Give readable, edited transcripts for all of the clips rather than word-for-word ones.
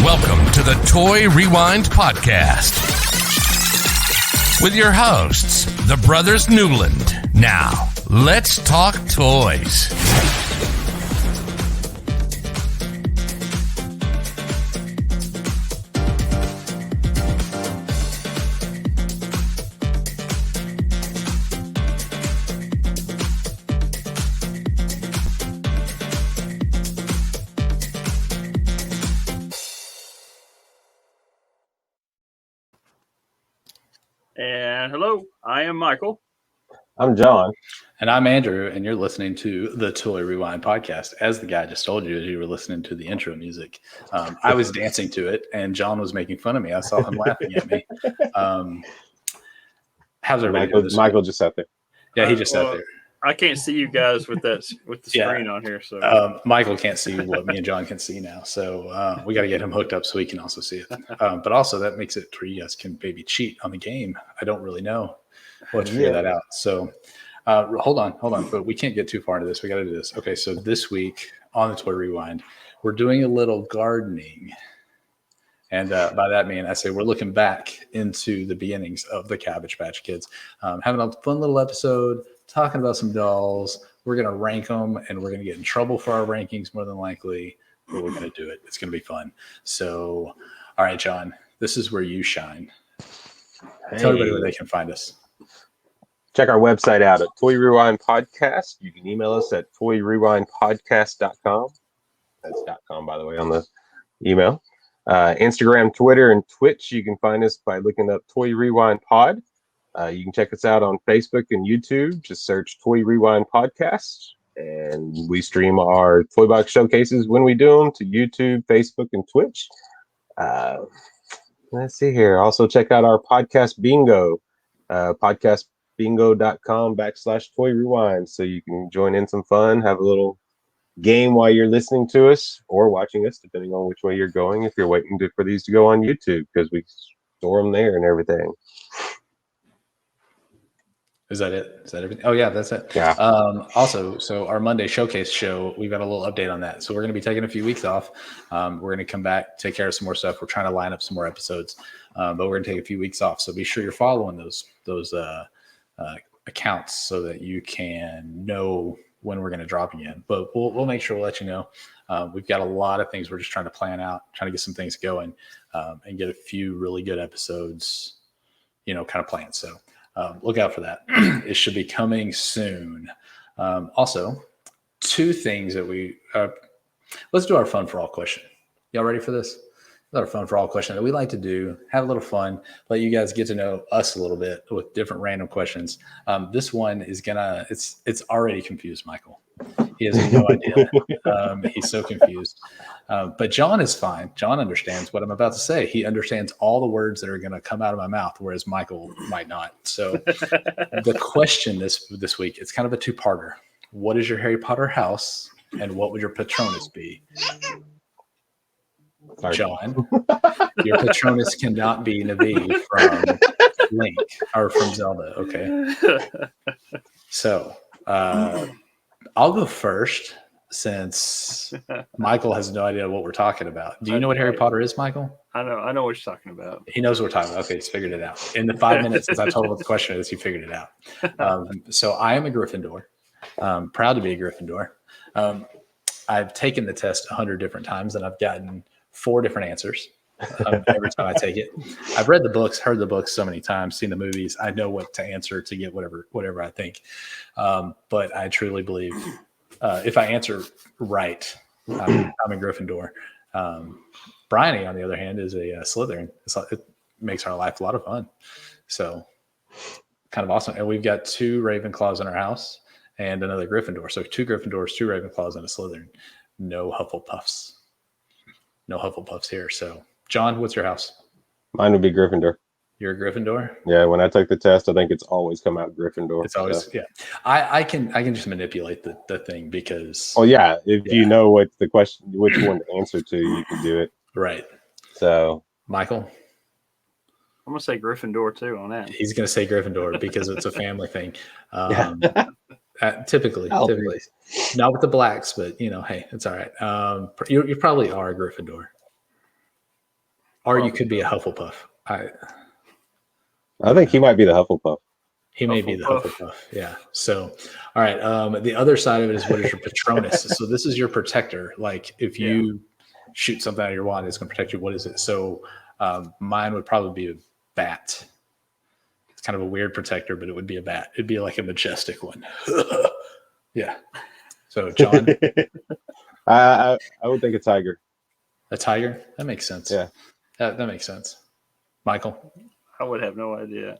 Welcome to the Toy Rewind Podcast with your hosts, the Brothers Newland. Now, let's talk toys. And hello, I am Michael. I'm John. And I'm Andrew, and you're listening to the Toy Rewind Podcast. As the guy just told you, as you were listening to the intro music, I was dancing to it, and John was making fun of me. I saw him laughing at me. How's everybody doing this Michael week? just sat there. Yeah, he just sat there. I can't see you guys with the screen on here. So Michael can't see what me and John can see now. So we got to get him hooked up so he can also see it. But also that makes it where you guys can maybe cheat on the game. I don't really know what to figure that out. So hold on. But we can't get too far into this. We got to do this. Okay, so this week on the Toy Rewind, we're doing a little gardening. And by that, I say we're looking back into the beginnings of the Cabbage Patch Kids, having a fun little episode, talking about some dolls. We're going to rank them, and we're going to get in trouble for our rankings more than likely, but we're going to do it. It's going to be fun. So, all right, John, this is where you shine. Tell everybody where they can find us. Check our website out at Toy Rewind Podcast. You can email us at toyrewindpodcast.com. That's .com, by the way, on the email. Instagram, Twitter, and Twitch. You can find us by looking up Toy Rewind Pod. You can check us out on Facebook and YouTube. Just search Toy Rewind Podcast. And we stream our Toy Box showcases when we do them to YouTube, Facebook, and Twitch. Let's see here. Also check out our podcast bingo, podcastbingo.com/Toy Rewind. So you can join in some fun, have a little game while you're listening to us or watching us, depending on which way you're going. If you're waiting for these to go on YouTube, because we store them there and everything. Is that it? Is that everything? Oh, yeah, that's it. Yeah. Also, so our Monday showcase show, we've got a little update on that. So we're going to be taking a few weeks off. We're going to come back, take care of some more stuff. We're trying to line up some more episodes, but we're going to take a few weeks off. So be sure you're following those accounts so that you can know when we're going to drop again. But we'll make sure we'll let you know. We've got a lot of things we're just trying to plan out, trying to get some things going, and get a few really good episodes, kind of planned. So look out for that. It should be coming soon. Also, two things that let's do our fun for all question. Y'all ready for this? Our fun for all question that we like to do, have a little fun, let you guys get to know us a little bit with different random questions. This one is it's already confused Michael. He has no idea. He's so confused. But John is fine. John understands what I'm about to say. He understands all the words that are going to come out of my mouth, whereas Michael might not. So the question this week, it's kind of a two-parter. What is your Harry Potter house, and what would your Patronus be? Sorry. John, your Patronus cannot be Navi from Link or from Zelda. Okay. So I'll go first since Michael has no idea what we're talking about. Do you know what Harry Potter is, Michael? I know what you're talking about. He knows what we're talking about. Okay, he's figured it out. In the 5 minutes since I told him what the question is, he figured it out. So I am a Gryffindor. Proud to be a Gryffindor. I've taken the test 100 different times, and I've gotten 4 different answers every time I take it. I've read the books, heard the books so many times, seen the movies. I know what to answer to get whatever I think. But I truly believe if I answer right, I'm a Gryffindor. Bryony, on the other hand, is a Slytherin. It makes our life a lot of fun. So kind of awesome. And we've got 2 Ravenclaws in our house and another Gryffindor. So 2 Gryffindors, 2 Ravenclaws, and a Slytherin. No Hufflepuffs. No Hufflepuffs here. So, John, what's your house? Mine would be Gryffindor. You're a Gryffindor? Yeah, when I took the test, I think it's always come out Gryffindor. It's always, yeah. I can just manipulate the thing because. Oh, yeah. If you know what the question, which one to answer to, you can do it. Right. So, Michael? I'm going to say Gryffindor too on that. He's going to say Gryffindor because it's a family thing. Typically, not with the blacks, but hey, it's all right. You probably are a Gryffindor. Or you could be a Hufflepuff. I think he might be the Hufflepuff. He may be the Hufflepuff. Yeah. So, all right. The other side of it is, what is your Patronus? So this is your protector. Like if you shoot something out of your wand, it's going to protect you. What is it? So mine would probably be a bat. It's kind of a weird protector, but it would be a bat. It'd be like a majestic one. Yeah. So John, I would think a tiger. a tiger. That makes sense. Yeah. That makes sense. Michael. I would have no idea.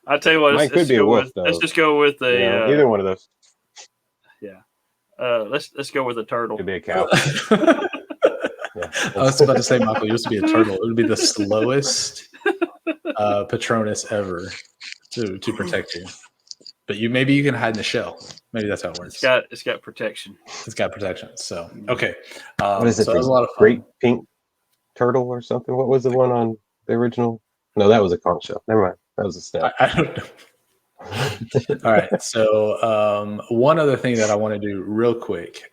I tell you what, Mine could be a wolf, though. Let's just go with Either one of those. Yeah. Let's go with a turtle. Could be a cow. I was about to say, Michael, you used to be a turtle. It would be the slowest Patronus ever to protect you. But maybe you can hide in the shell. Maybe that's how it works. It's got protection. It's got protection. So okay. What is it? So that was a lot of fun. Great pink turtle or something. What was the one on the original? No, that was a conch shell. Never mind. That was a step. I don't know. All right. So one other thing that I want to do real quick.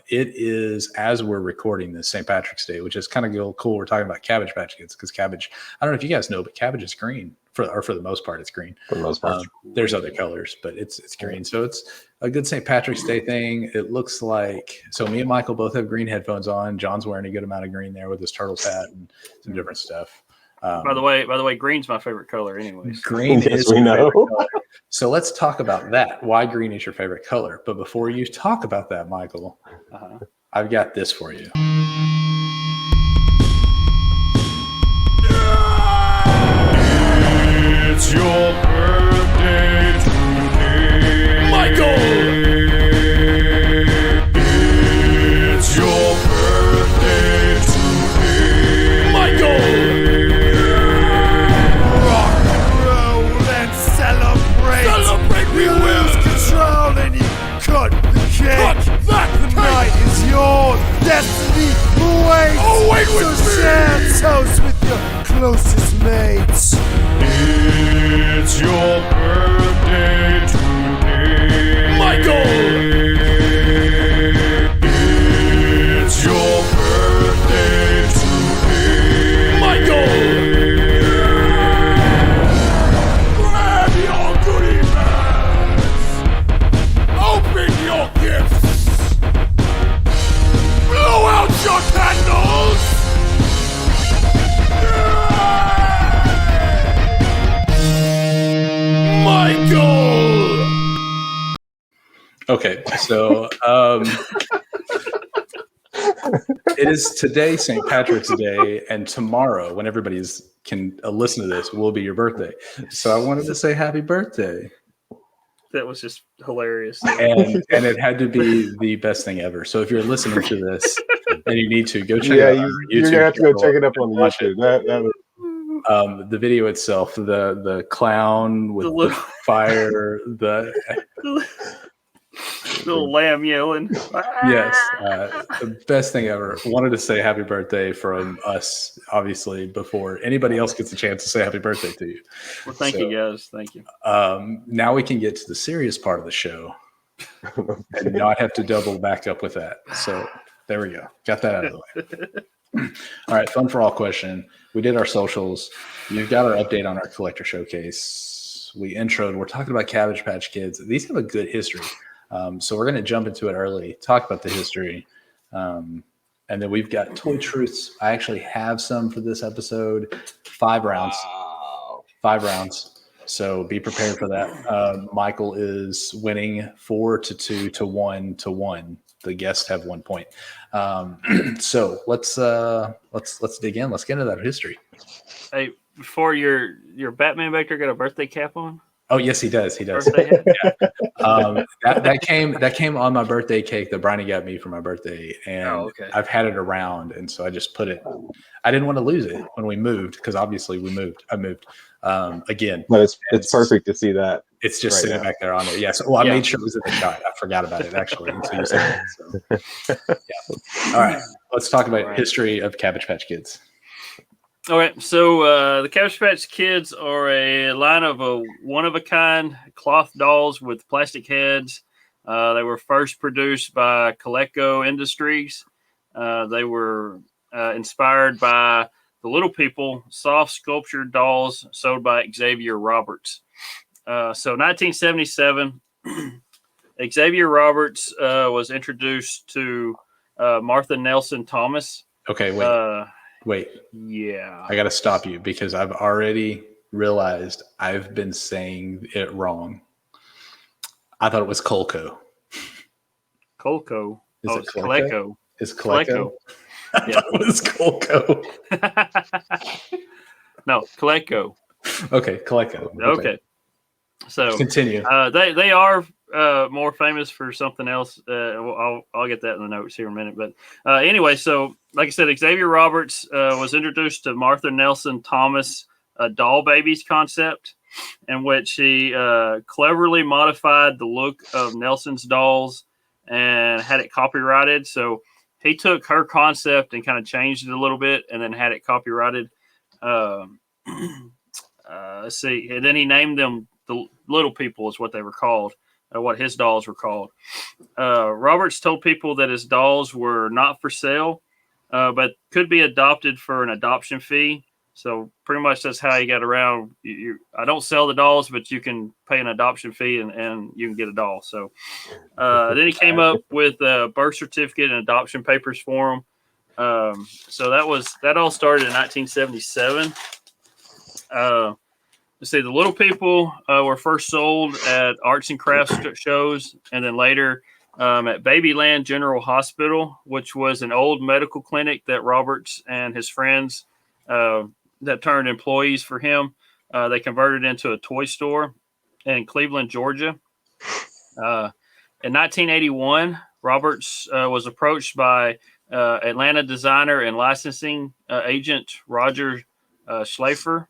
It is, as we're recording this, St. Patrick's Day, which is kind of cool. We're talking about Cabbage Patch Kids because cabbage, I don't know if you guys know, but cabbage is green. For the most part, it's green. For the most part. There's other colors, but it's green. So it's a good St. Patrick's Day thing. It looks like, so me and Michael both have green headphones on. John's wearing a good amount of green there with his turtle's hat and some different stuff. By the way, green's my favorite color anyways. Green Yes, is we my know. favorite color. So let's talk about that. Why green is your favorite color? But before you talk about that, Michael, I've got this for you. It's your birthday today, Michael. It's your birthday today, Michael. Rock and roll and celebrate. Celebrate, we will. Lose control and you cut the cake. Tonight is your destiny. Wait, oh wait, so share toast with your closest mates. It's your birthday today, Michael. It's your birthday today, Michael. Grab your goodie bags. Open your gifts. Blow out your candles. Michael! Okay, so it is today St. Patrick's Day, and tomorrow, when everybody can listen to this, will be your birthday. So I wanted to say happy birthday. That was just hilarious. And it had to be the best thing ever. So if you're listening to this and you need to, go check it out on YouTube. You're gonna have to go check it up on the YouTube. That was... the video itself, the clown with the fire, the little lamb yelling. Yes, the best thing ever. Wanted to say happy birthday from us, obviously, before anybody else gets a chance to say happy birthday to you. Well, thank you guys. Thank you. Now we can get to the serious part of the show and not have to double back up with that. So there we go. Got that out of the way. All right, fun for all question. We did our socials. You've got our update on our collector showcase. We introed. We're talking about Cabbage Patch Kids. These have a good history. So we're going to jump into it early, talk about the history. And then we've got Toy Truths. I actually have some for this episode. 5 rounds. Wow. 5 rounds. So be prepared for that. Michael is winning 4-2 to 1-1. The guests have 1 point. So let's dig in. Let's get into that history. Hey, before your Batman back there got a birthday cap on? Oh yes, he does. He does. Birthday hat? Yeah. That came on my birthday cake that Bryony got me for my birthday, and I've had it around, and so I just put it. I didn't want to lose it when we moved because obviously I moved again. But it's perfect to see that. It's just sitting back there on it. Yes. Well, I made sure it was in the shot. I forgot about it actually until you said it. So, yeah. All right. Let's talk about history of Cabbage Patch Kids. All right. So the Cabbage Patch Kids are a line of one-of-a-kind cloth dolls with plastic heads. They were first produced by Coleco Industries. They were inspired by the Little People soft sculptured dolls sold by Xavier Roberts. So 1977, Xavier Roberts was introduced to Martha Nelson Thomas. Okay, wait. Yeah. I got to stop you because I've already realized I've been saying it wrong. I thought it was Colco. Colco. Is it it's Coleco. Is Coleco? I Yeah. thought it was Colco. No, Coleco. Okay, Coleco. Okay. So continue. They are more famous for something else. I'll get that in the notes here in a minute. But anyway, so like I said, Xavier Roberts was introduced to Martha Nelson Thomas doll babies concept, in which he cleverly modified the look of Nelson's dolls and had it copyrighted. So he took her concept and kind of changed it a little bit and then had it copyrighted. Let's see. And then he named them the Little People is what they were called, what his dolls were called. Roberts told people that his dolls were not for sale, but could be adopted for an adoption fee. So pretty much that's how he got around. I don't sell the dolls, but you can pay an adoption fee and you can get a doll. So then he came up with a birth certificate and adoption papers for him. So that all started in 1977. Let's see, the Little People were first sold at arts and crafts shows, and then later at Babyland General Hospital, which was an old medical clinic that Roberts and his friends that turned employees for him. They converted into a toy store in Cleveland, Georgia. In 1981, Roberts was approached by Atlanta designer and licensing agent Roger Schlafer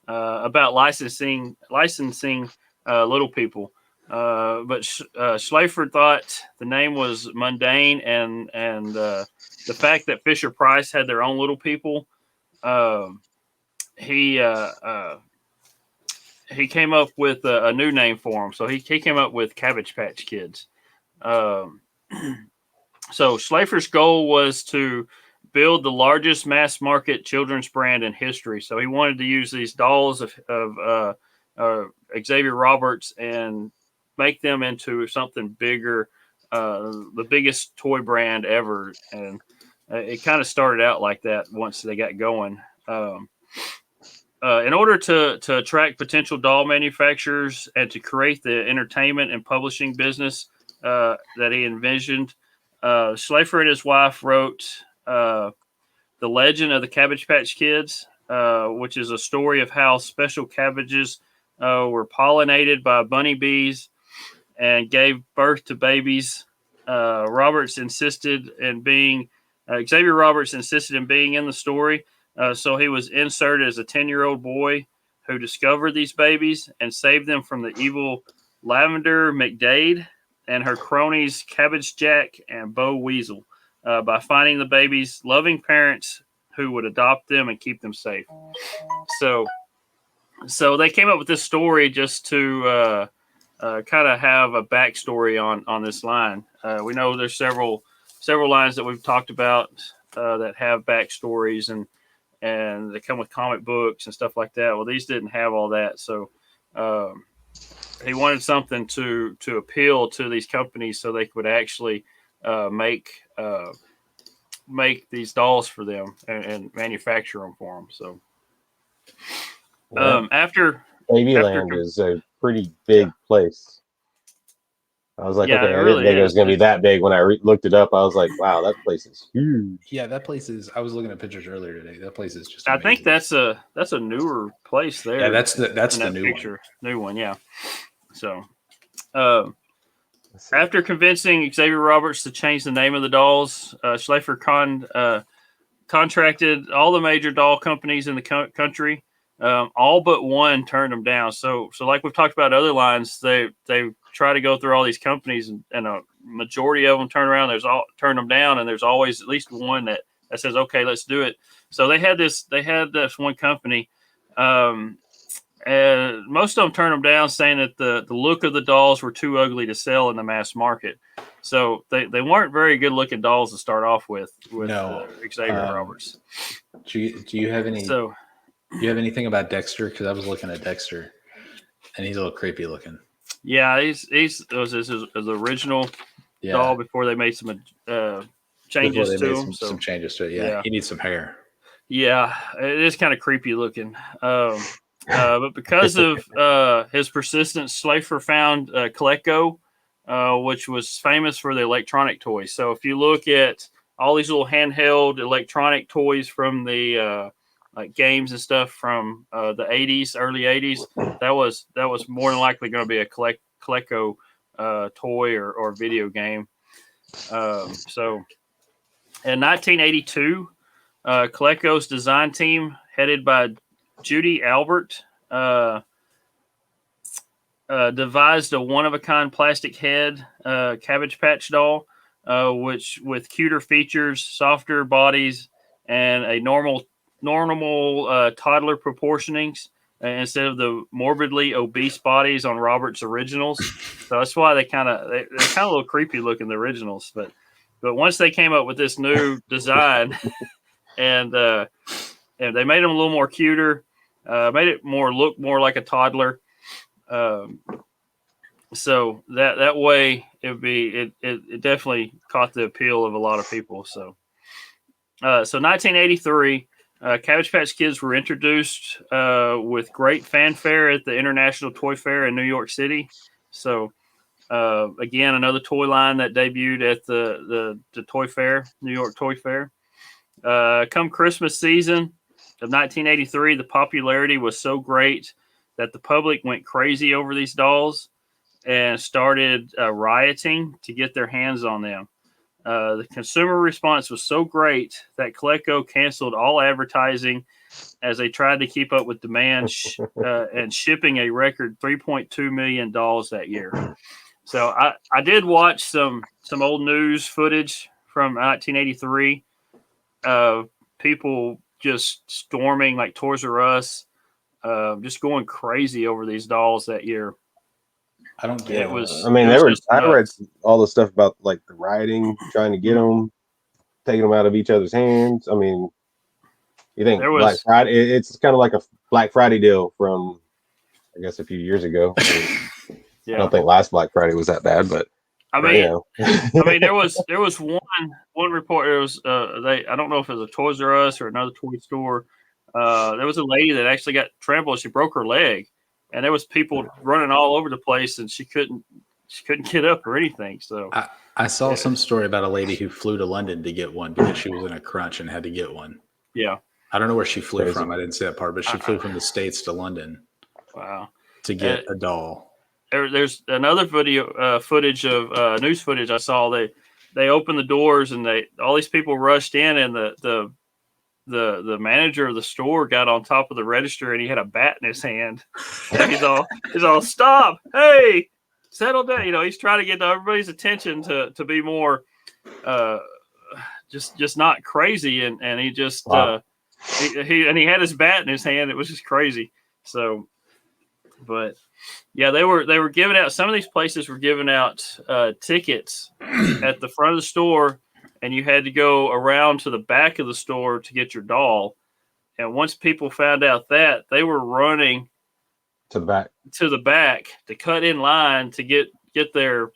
about licensing Little People. But Schlafer thought the name was mundane, and the fact that Fisher Price had their own Little People, he came up with a new name for them. So he came up with Cabbage Patch Kids. So Schlafer's goal was to build the largest mass market children's brand in history. So he wanted to use these dolls of Xavier Roberts and make them into something bigger, the biggest toy brand ever. And it kind of started out like that once they got going. In order to attract potential doll manufacturers and to create the entertainment and publishing business that he envisioned, Schlafer and his wife wrote The Legend of the Cabbage Patch Kids, which is a story of how special cabbages were pollinated by bunny bees and gave birth to babies. Xavier Roberts insisted in being in the story. So he was inserted as a 10-year-old boy who discovered these babies and saved them from the evil Lavender McDade and her cronies Cabbage Jack and Bo Weasel by finding the babies' loving parents who would adopt them and keep them safe. So they came up with this story just to kind of have a backstory on this line. We know there's several lines that we've talked about that have backstories and they come with comic books and stuff like that. Well, these didn't have all that. So he wanted something to appeal to these companies so they could actually make these dolls for them and manufacture them for them. So after Babyland is a pretty big place. I was like, Yeah, okay, it I really didn't think it is. was going to be that big. When I looked it up, I was like, wow, that place is huge. Yeah, that place is. I was looking at pictures earlier today. That place is just. I Amazing. think that's a newer place there. Yeah, that's the in new picture. one. New one, yeah. So after convincing Xavier Roberts to change the name of the dolls, Schlafer contracted all the major doll companies in the country. All but one turned them down. So like we've talked about other lines, they try to go through all these companies and a majority of them turn them down, and there's always at least one that says, okay, let's do it. So they had this one company, and most of them turned them down, saying that the look of the dolls were too ugly to sell in the mass market. So they weren't very good looking dolls to start off with No. Xavier Roberts. Do you have any? So Do you have anything about Dexter? Because I was looking at Dexter, and he's a little creepy looking. yeah, he's was his original doll before they made some changes to him. Some changes to it. Yeah, he needs some hair. Yeah, it is kind of creepy looking. But because of his persistence, Schlafer found Coleco, which was famous for the electronic toys. So if you look at all these little handheld electronic toys from the like games and stuff from the 80s, early 80s, that was more than likely going to be a Coleco toy or video game. So in 1982, Coleco's design team, headed by Judy Albert, devised a one-of-a-kind plastic head Cabbage Patch doll, which with cuter features, softer bodies, and a normal toddler proportionings instead of the morbidly obese bodies on Robert's originals. So that's why they're kind of a little creepy looking, the originals. But once they came up with this new design, and they made them a little more cuter, made it look more like a toddler. So that way it definitely caught the appeal of a lot of people. So 1983, Cabbage Patch Kids were introduced with great fanfare at the International Toy Fair in New York City. So again, another toy line that debuted at the Toy Fair, New York Toy Fair. Come Christmas season of 1983, the popularity was so great that the public went crazy over these dolls and started rioting to get their hands on them. The consumer response was so great that Coleco canceled all advertising as they tried to keep up with demand and shipping a record 3.2 million dolls that year. So I did watch some old news footage from 1983 of people just storming like Toys R Us, just going crazy over these dolls that year. I don't get it. I mean, I read all the stuff about like the rioting, trying to get them, taking them out of each other's hands. I mean, you think Black Friday? It's kind of like a Black Friday deal from, I guess, a few years ago. I don't think last Black Friday was that bad, but I mean, there was one report. It was I don't know if it was a Toys R Us or another toy store. There was a lady that actually got trampled. She broke her leg, and there was people running all over the place, and she couldn't get up or anything. So I saw some story about a lady who flew to London to get one because she was in a crunch and had to get one. Yeah, I don't know where she flew from. I didn't see that part, but she flew from the States to London. Wow, to get a doll. There's another video footage of news footage I saw. They opened the doors and all these people rushed in, and the manager of the store got on top of the register and he had a bat in his hand. And he's all stop, hey, settle down. You know, he's trying to get everybody's attention to be more just not crazy, and he just he had his bat in his hand. It was just crazy. So, but yeah, they were giving out, some of these places were giving out tickets at the front of the store, and you had to go around to the back of the store to get your doll. And once people found out that, they were running to the back to cut in line to get their,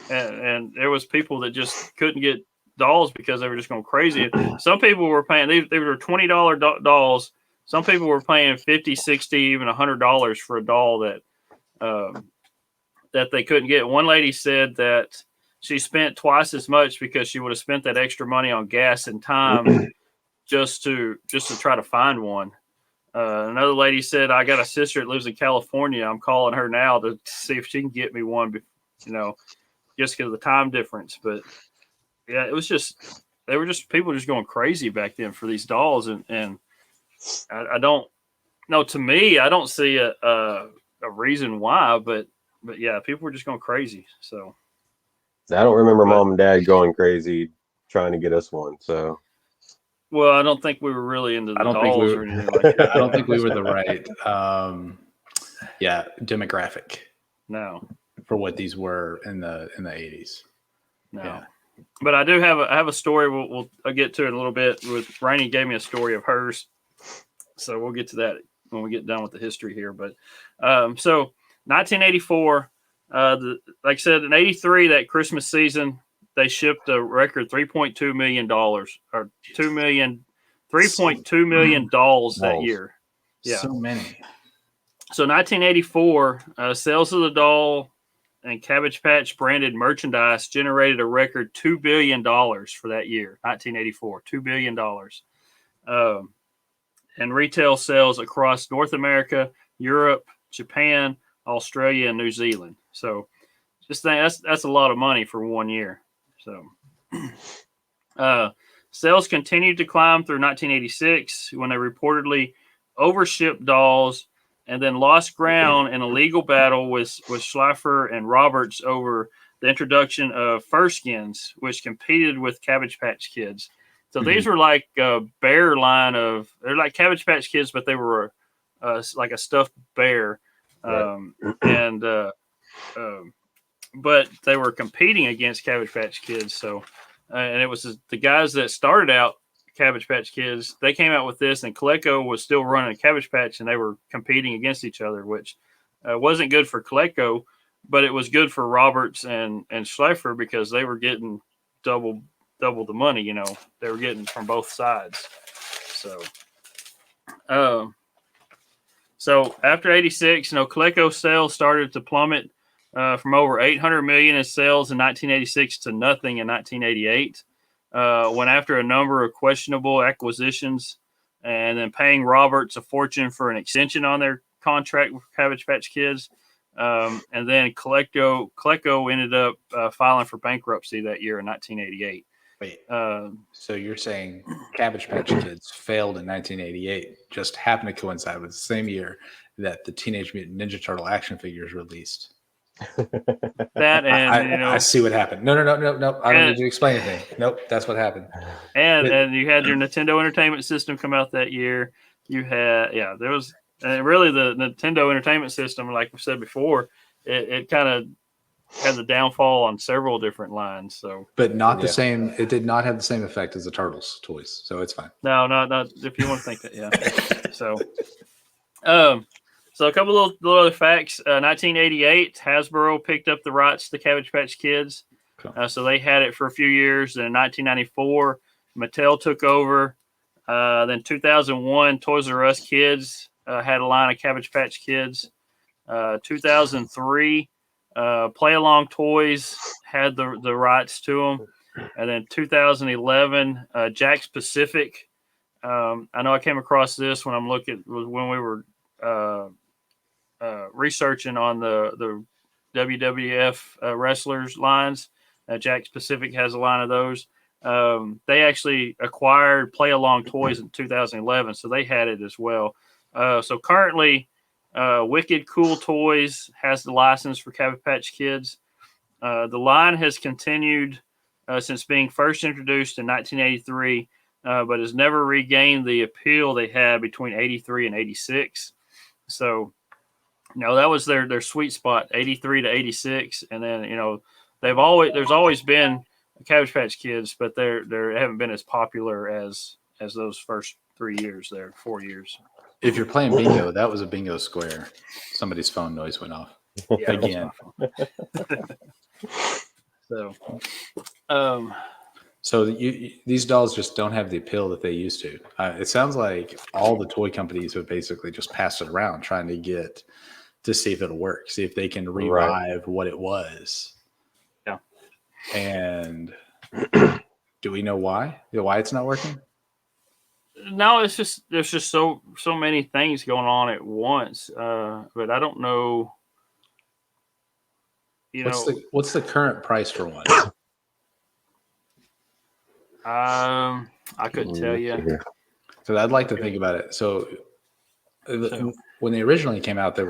and there was people that just couldn't get dolls because they were just going crazy. Some people were paying, they were $20 dolls. Some people were paying $50, $60, even $100 for a doll that they couldn't get. One lady said that she spent twice as much because she would have spent that extra money on gas and time just to try to find one. Another lady said, I got a sister that lives in California. I'm calling her now to see if she can get me one, you know, just because of the time difference. But yeah, it was just, people just going crazy back then for these dolls. And I don't know, to me, I don't see a reason why, but yeah, people were just going crazy. So I don't remember mom and dad going crazy trying to get us one. So, well, I don't think we were really into the dolls or anything like that. I don't think we were the right, demographic. No, for what these were in the 80s. No. Yeah. But I have a story I'll get to it in a little bit. With Rainey gave me a story of hers, so we'll get to that when we get done with the history here. But so 1984, like I said, in '83, that Christmas season, they shipped a record $3.2 million or $3.2 million dolls that year. Yeah, So many. So 1984, sales of the doll and Cabbage Patch branded merchandise generated a record $2 billion for that year, 1984, $2 billion. And retail sales across North America, Europe, Japan, Australia, and New Zealand. So just think that's a lot of money for 1 year. So sales continued to climb through 1986 when they reportedly overshipped dolls and then lost ground in a legal battle with Schleifer and Roberts over the introduction of Furskins, which competed with Cabbage Patch Kids. So these were like a bear line they're like Cabbage Patch Kids, but they were like a stuffed bear. But they were competing against Cabbage Patch Kids. So, and it was the guys that started out Cabbage Patch Kids. They came out with this, and Coleco was still running Cabbage Patch, and they were competing against each other, which wasn't good for Coleco, but it was good for Roberts and Schleifer because they were getting double the money. You know, they were getting from both sides. So after '86, Coleco sales started to plummet from over $800 million in sales in 1986 to nothing in 1988. When after a number of questionable acquisitions and then paying Roberts a fortune for an extension on their contract with Cabbage Patch Kids. And then Coleco ended up filing for bankruptcy that year in 1988. Wait, so you're saying Cabbage Patch Kids failed in 1988, just happened to coincide with the same year that the Teenage Mutant Ninja Turtle action figures released? That and I see what happened. No. I don't need you to explain anything. Nope, that's what happened. And you had your Nintendo Entertainment System come out that year. You had there was really the Nintendo Entertainment System, like we said before, it kind of had the downfall on several different lines. So, but not the same. It did not have the same effect as the Turtles toys, so it's fine. No, not if you want to think that. Yeah. So a couple little other facts. 1988, Hasbro picked up the rights to Cabbage Patch Kids. Okay. So they had it for a few years. And in 1994, Mattel took over. Then 2001, Toys R Us Kids had a line of Cabbage Patch Kids. 2003, Play Along Toys had the rights to them. And then 2011, Jakks Pacific. I know I came across this when when we were researching on the WWF wrestlers lines. Jakks Pacific has a line of those. They actually acquired Play Along Toys in 2011, so they had it as well. So currently, Wicked Cool Toys has the license for Cabbage Patch Kids. The line has continued since being first introduced in 1983, but has never regained the appeal they had between 83 and 86. So, that was their sweet spot, 83 to 86, and then there's always been Cabbage Patch Kids, but they haven't been as popular as those first 4 years. If you're playing bingo, that was a bingo square. Somebody's phone noise went off again. So these dolls just don't have the appeal that they used to. It sounds like all the toy companies have basically just passed it around, trying to see if it'll work, see if they can revive what it was. Yeah. And do we know why? Why it's not working? No, it's just there's just so many things going on at once. But I don't know. What's the current price for one? I couldn't tell you. So I'd like to think about it. So when they originally came out, they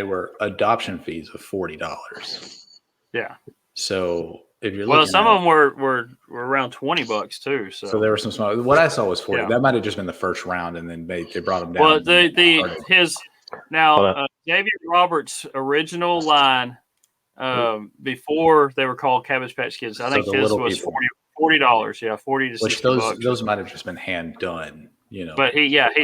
were adoption fees of $40. Yeah. So if you're looking some of them were around $20 too. So there were some small. What I saw was 40. Yeah. That might have just been the first round, and then they brought them down. Well, David Roberts' original line before they were called Cabbage Patch Kids. I think this was $40. Yeah, $40 to which $60. those might have just been hand done, But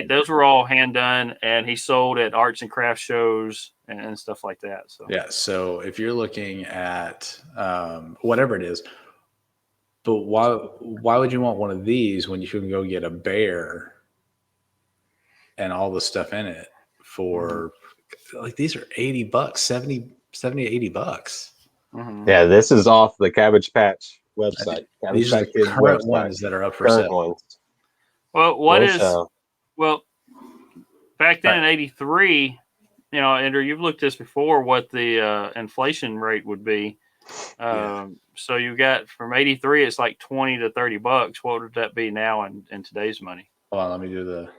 those were all hand done, and he sold at arts and crafts shows and stuff like that. So yeah. So if you're looking at whatever it is, but why would you want one of these when you can go get a bear and all the stuff in it for like these are $80, $70 to $80. Mm-hmm. Yeah, this is off the Cabbage Patch website. These are the current ones that are up for sale. Ones. Well, back then in '83, Andrew, you've looked this before, what the inflation rate would be. So you got from '83, it's like $20 to $30. What would that be now in today's money? Hold on, let me do the.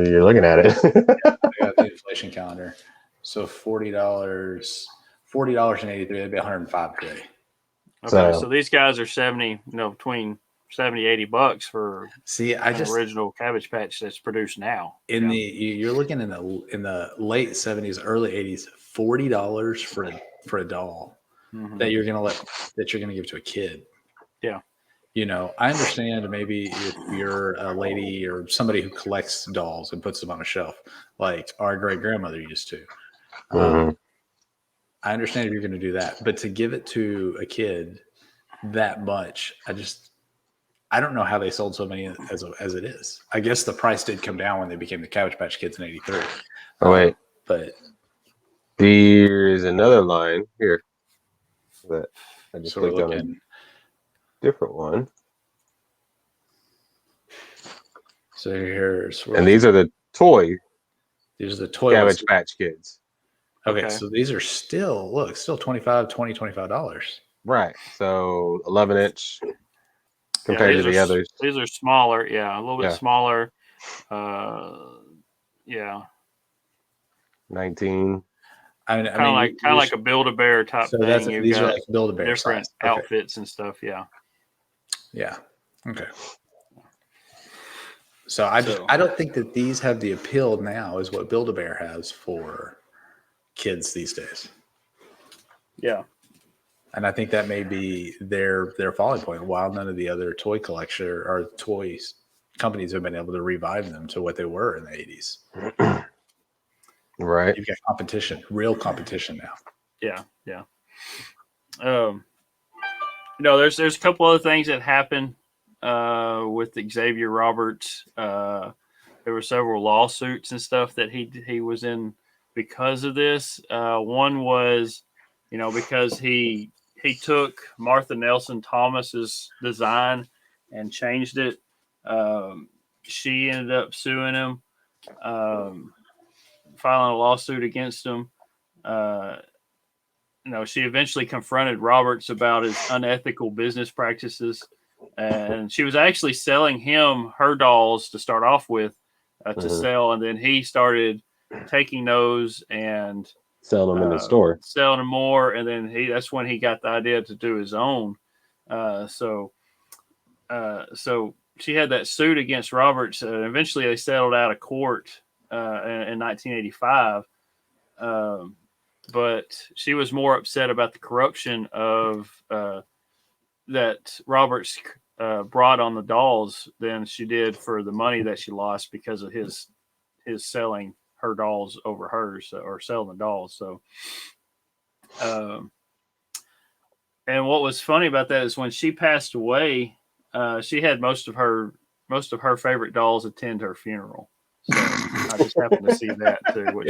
You're looking at it. I got the inflation calendar. So $40 and 83, that'd be 105 today. Okay, so these guys are 70, between $70, $80 for original Cabbage Patch that's produced now. You're looking in the late 70s, early 80s, $40 for a doll that you're gonna give to a kid. Yeah. I understand maybe if you're a lady or somebody who collects dolls and puts them on a shelf, like our great grandmother used to. I understand if you're going to do that, but to give it to a kid that much, I don't know how they sold so many as it is. I guess the price did come down when they became the Cabbage Patch Kids in '83. Oh wait, but there's another line here that I just clicked on a different one. So and these are the toy. These are the toy Cabbage Patch Kids. Okay, so these are still $25. Right. So 11-inch compared to the others. These are smaller. Yeah, a little bit smaller. 19. Kind of like a Build-A-Bear type thing. These are like Build-A-Bear different outfits and stuff. Yeah. Yeah. Okay. So I don't think that these have the appeal now as what Build-A-Bear has for kids these days. Yeah. And I think that may be their falling point. While none of the other toy toys companies have been able to revive them to what they were in the 80s. Right. You've got competition, real competition now. Yeah. There's a couple other things that happened with Xavier Roberts. There were several lawsuits and stuff that he was in because of this. One was, because he took Martha Nelson Thomas's design and changed it. She ended up suing him, filing a lawsuit against him. She eventually confronted Roberts about his unethical business practices, and she was actually selling him her dolls to start off with to sell, and then he started taking those and selling them in the store, selling them more, and then that's when he got the idea to do his own. So she had that suit against Roberts, and eventually they settled out of court in 1985. But she was more upset about the corruption of that Roberts brought on the dolls than she did for the money that she lost because of his selling her dolls over hers, or selling the dolls. So, and what was funny about that is when she passed away, she had most of her favorite dolls attend her funeral. So I just happened to see that too, which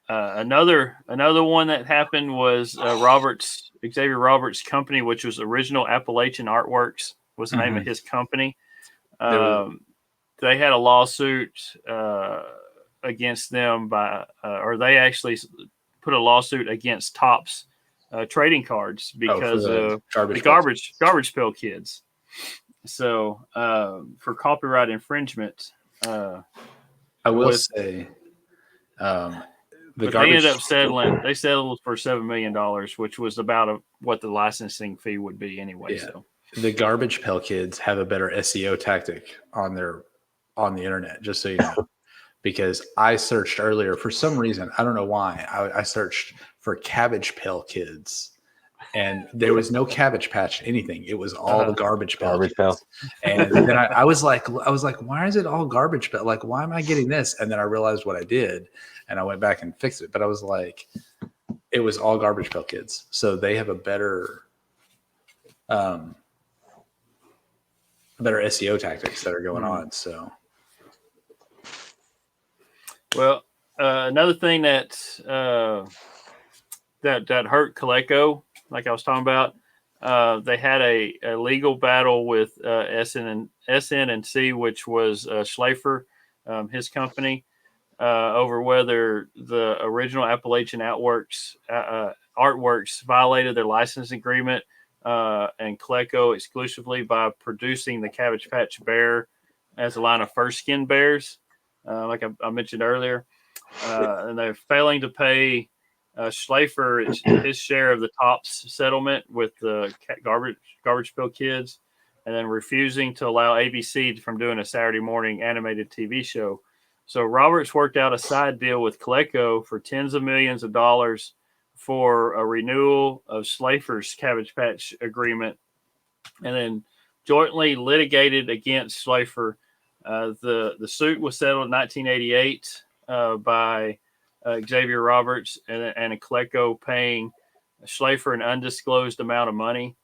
another one that happened was Xavier Roberts' company, which was Original Appalachian Artworks, was the name of his company. They had a lawsuit against them or they actually put a lawsuit against Topps trading cards because of the Garbage Pail Kids. So for copyright infringement, I will say, they ended up settling. They settled for $7 million, which was about what the licensing fee would be anyway. Yeah. So the Garbage Pail Kids have a better SEO tactic on the internet, just so you know, because I searched earlier for some reason. I don't know why. I searched for Cabbage Patch Kids. And there was no Cabbage Patch anything. It was all the Garbage Pail. Garbage Pail. And then I was like, why is it all Garbage Pail? Like, why am I getting this? And then I realized what I did, and I went back and fixed it. But I was like, it was all Garbage Pail Kids. So they have a better SEO tactics that are going on. So, well, another thing that hurt Coleco, like I was talking about, they had a legal battle with SN&C, which was Schlafer, his company, over whether the original Appalachian Artworks violated their license agreement and Coleco exclusively by producing the Cabbage Patch Bear as a line of fur skin bears, like I mentioned earlier. And they're failing to pay Schlafer his share of the Tops settlement with the Garbage Pail Kids, and then refusing to allow ABC from doing a Saturday morning animated TV show. So Roberts worked out a side deal with Coleco for tens of millions of dollars for a renewal of Schlafer's Cabbage Patch agreement, and then jointly litigated against Schlafer. The suit was settled in 1988 by Xavier Roberts and a Coleco paying Schlafer an undisclosed amount of money.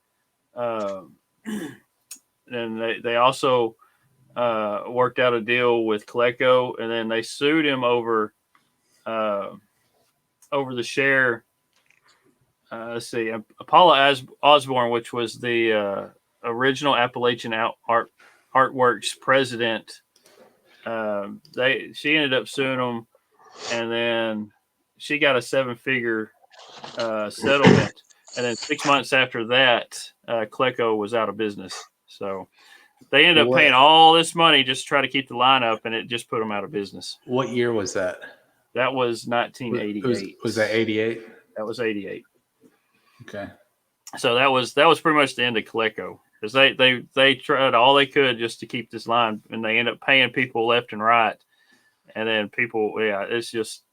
And they also worked out a deal with Coleco, and then they sued him over the share. Let's see, Paula Osborne, which was the original Appalachian Artworks president. She ended up suing him, and then she got a 7-figure settlement. And then 6 months after that, Coleco was out of business. So they ended up paying all this money just to try to keep the line up, and it just put them out of business. what year was that? That was 1988. Was that 88? That was 88. Okay. So that was pretty much the end of Coleco, because they tried all they could just to keep this line, and they end up paying people left and right, and then people, it's just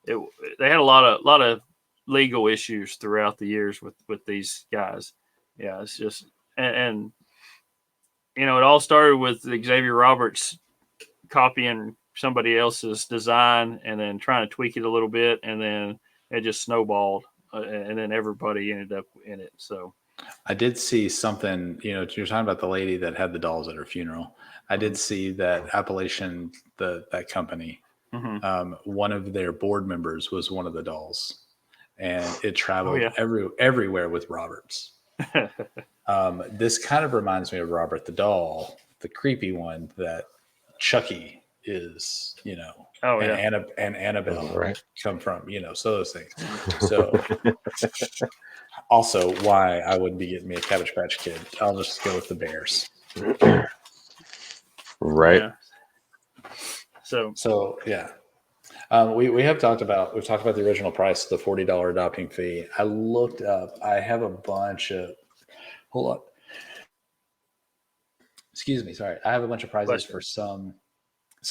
they had a lot of legal issues throughout the years with these guys. Yeah, it's just and it all started with Xavier Roberts copying somebody else's design and then trying to tweak it a little bit, and then it just snowballed, and then everybody ended up in it. So I did see something, you're talking about the lady that had the dolls at her funeral. I did see that Appalachian, that company, one of their board members was one of the dolls, and it traveled everywhere with Roberts. This kind of reminds me of Robert the doll, the creepy one that Chucky is, and Annabelle come from, so those things. So also why I wouldn't be getting me a Cabbage Patch Kid. I'll just go with the bears. Right. Yeah. So yeah. We've talked about the original price, the $40 adopting fee. I looked up, I have a bunch of, hold on. Excuse me. Sorry. I have a bunch of prizes for some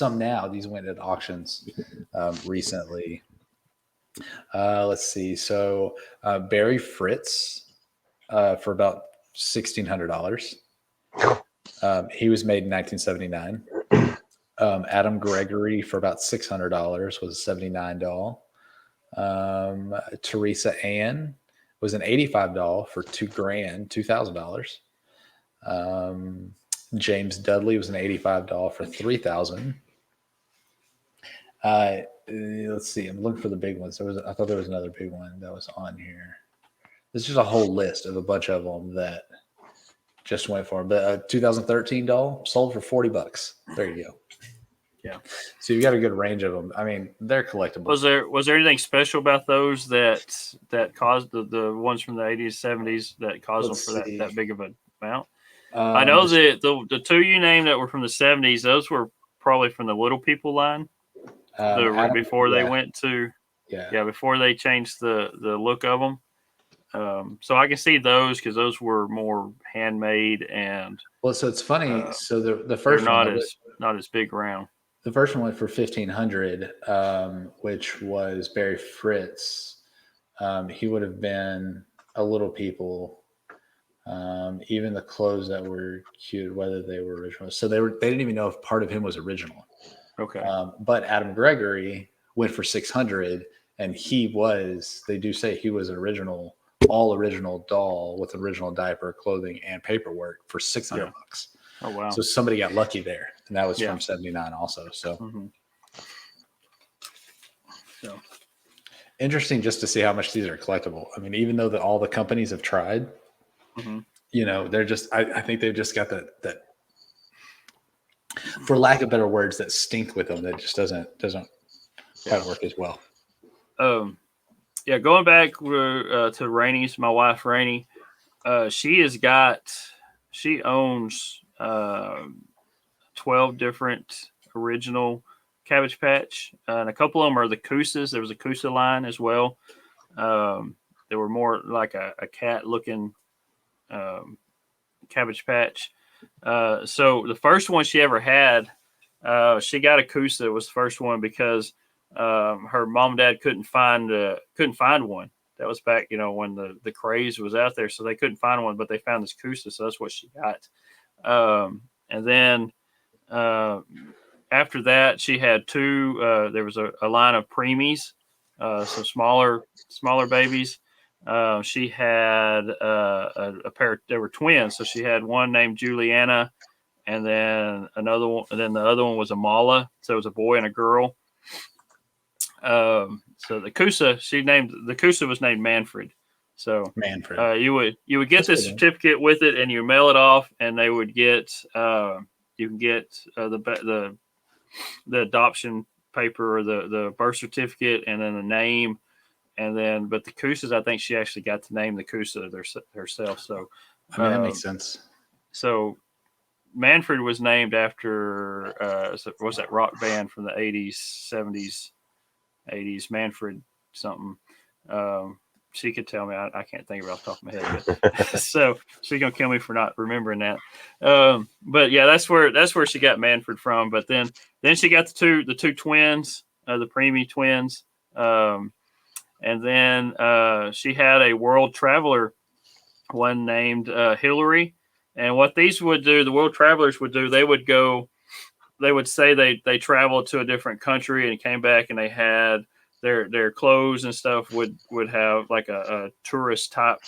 now. These went at auctions recently. Let's see. So Barry Fritz for about $1,600. He was made in 1979. Adam Gregory for about $600 was a $79 doll. Teresa Ann was an $85 doll for $2,000. James Dudley was an $85 doll for $3,000. Let's see. I'm looking for the big ones. I thought there was another big one that was on here. There's just a whole list of a bunch of them that just went for them. But a 2013 doll sold for $40. There you go. Yeah. So you got a good range of them. I mean, they're collectible. Was there anything special about those that caused the ones from the 80s, 70s that caused them for that big of an amount? I know that the two you named that were from the 70s, those were probably from the Little People line. Before they went to before they changed the look of them. So I can see those because those were more handmade and so it's funny. So the first they're not as big around. The first one went for $1,500, which was Barry Fritz. He would have been a Little People. Even the clothes that were cute, whether they were original. So they didn't even know if part of him was original. Okay. But Adam Gregory went for $600, and they do say he was an all original doll with original diaper, clothing, and paperwork for $600. Oh wow! So somebody got lucky there, and that was from '79 also. So, so interesting just to see how much these are collectible. I mean, even though all the companies have tried, they're just. I think they've just got that. For lack of better words, that stink with them that just doesn't quite work as well. Going back to Rainey's, my wife Rainey, she owns 12 different original Cabbage Patch, and a couple of them are the Koosas. There was a Koosa line as well. They were more like a cat looking Cabbage Patch. So the first one she ever had, she got a Koosa. It was the first one because her mom and dad couldn't find one. That was back, when the craze was out there, so they couldn't find one, but they found this Koosa, so that's what she got. And then after that, she had two. There was a line of preemies, so smaller babies. She had a pair. They were twins, so she had one named Juliana, and then another one. And then the other one was Amala. So it was a boy and a girl. So the Koosa was named Manfred. So Manfred, you would get this certificate with it, and you mail it off, and they would get you can get the adoption paper or the birth certificate, and then the name. And then, but the Koosas, I think she actually got to name the Koosa herself. So, that makes sense. So, Manfred was named after was that rock band from the 80s, 70s, 80s? Manfred something. She could tell me. I can't think of it off the top of my head. But, so she's gonna kill me for not remembering that. But yeah, that's where she got Manfred from. But then she got the two twins, the preemie twins. And then she had a world traveler, one named Hillary. And what these would do, the world travelers would do, they would say they traveled to a different country and came back, and they had their clothes and stuff would have like a tourist type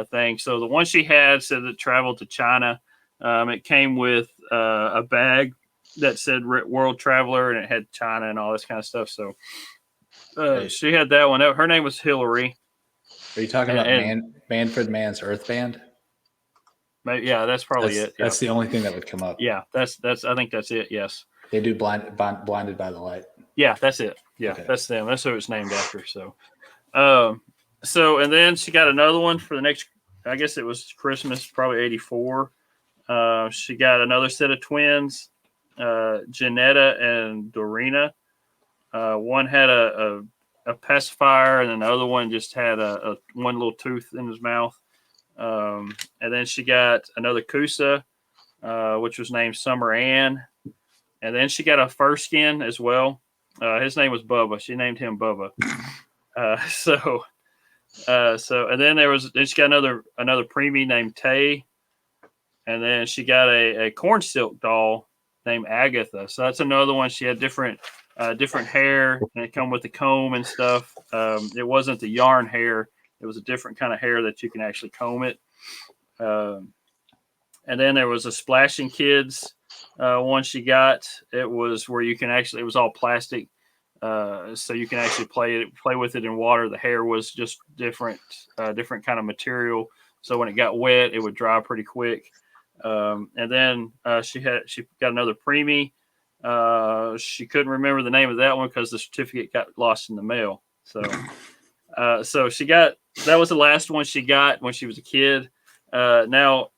thing. So the one she had said that traveled to China. It came with a bag that said world traveler, and it had China and all this kind of stuff. So she had that one. Her name was Hillary. Are you talking about Manfred Mann's Earth Band? Yeah, that's probably it. Yeah. That's the only thing that would come up. Yeah, that's. I think that's it. Yes. They do blinded by the light. Yeah, that's it. Yeah, okay. That's them. That's who it's named after. So, and then she got another one for the next. I guess it was Christmas, probably '84. She got another set of twins, Janetta and Dorina. One had a pacifier, and then the other one just had a one little tooth in his mouth. And then she got another Koosa, which was named Summer Ann. And then she got a fur skin as well. His name was Bubba. She named him Bubba. And then she got another preemie named Tay. And then she got a corn silk doll named Agatha. So that's another one. She had different hair, and it come with the comb and stuff. It wasn't the yarn hair. It was a different kind of hair that you can actually comb it. And then there was a Splashing Kids one she got. It was where you can actually, it was all plastic. So you can actually play with it in water. The hair was just different kind of material. So when it got wet, it would dry pretty quick. And then she got another preemie. She couldn't remember the name of that one because the certificate got lost in the mail. So that was the last one she got when she was a kid. Now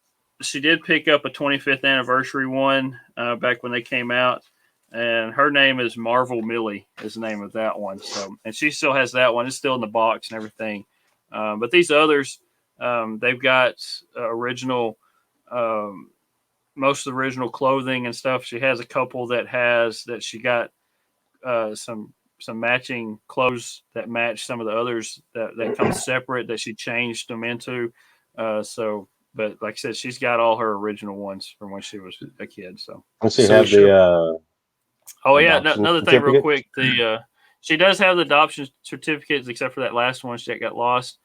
she did pick up a 25th anniversary one back when they came out, and her name is Marvel Millie is the name of that one. So, and she still has that one. It's still in the box and everything. But these others, they've got original most of the original clothing and stuff. She has a couple that she got some matching clothes that match some of the others that come separate that she changed them into. But like I said, she's got all her original ones from when she was a kid. So does she have the adoption another thing real certificate? quick, she does have the adoption certificates, except for that last one that got lost.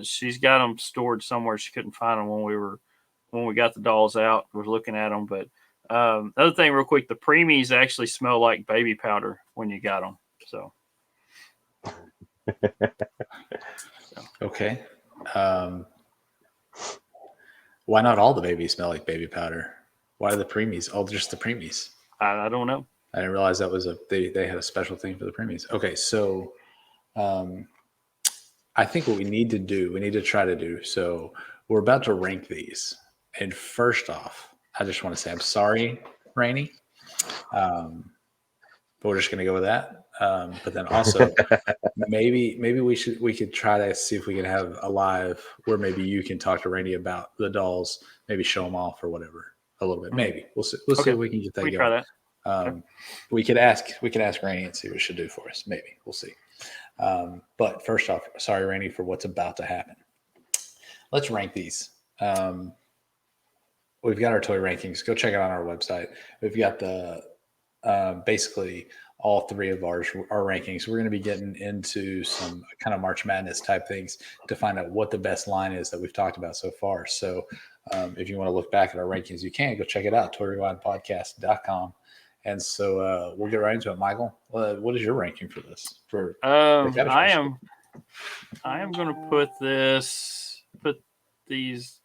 She's got them stored somewhere. She couldn't find them when we got the dolls out. We're looking at them, but another thing real quick, the preemies actually smell like baby powder when you got them. So Okay. Why not all the babies smell like baby powder? Why the preemies? Oh, just the preemies. I don't know. I didn't realize that was they had a special thing for the preemies. Okay, so I think what we need to try to do. So we're about to rank these, and first off, I just want to say I'm sorry, Rainey, but we're just going to go with that. But then also, maybe we could try to see if we can have a live where maybe you can talk to Rainey about the dolls, maybe show them off or whatever a little bit. Maybe we'll see. We'll see if we can get that going. Try that. We could ask Rainey and see what she'll do for us. Maybe we'll see. But first off, sorry, Rainey, for what's about to happen. Let's rank these. We've got our toy rankings. Go check it out on our website. We've got the basically all three of our rankings. We're going to be getting into some kind of March Madness type things to find out what the best line is that we've talked about so far. So if you want to look back at our rankings, you can go check it out, toyrewindpodcast.com. And so we'll get right into it. Michael, what is your ranking for this? I am going to put these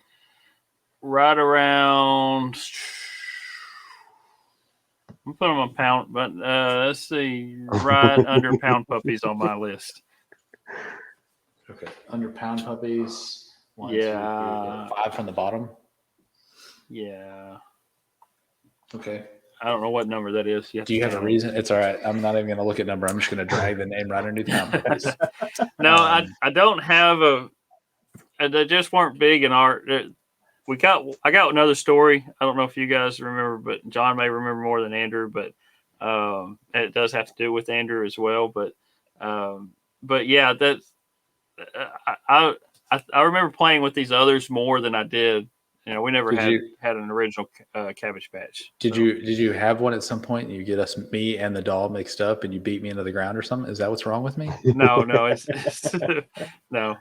right around. I'm putting them on pound, but let's see, right under pound puppies on my list. Okay, under pound puppies. 1, 2, 3, Yeah. 4, 5 from the bottom. Yeah. Okay. I don't know what number that is. Do you have a reason? It's all right. I'm not even going to look at number. I'm just going to drag the name right underneath pound puppies. No, I don't have they just weren't big in art. I got another story. I don't know if you guys remember, but John may remember more than Andrew, but it does have to do with Andrew as well. But yeah, I remember playing with these others more than I did. You know, we never had an original Cabbage Patch. Did you have one at some point and you get me and the doll mixed up and you beat me into the ground or something? Is that what's wrong with me? No, it's no.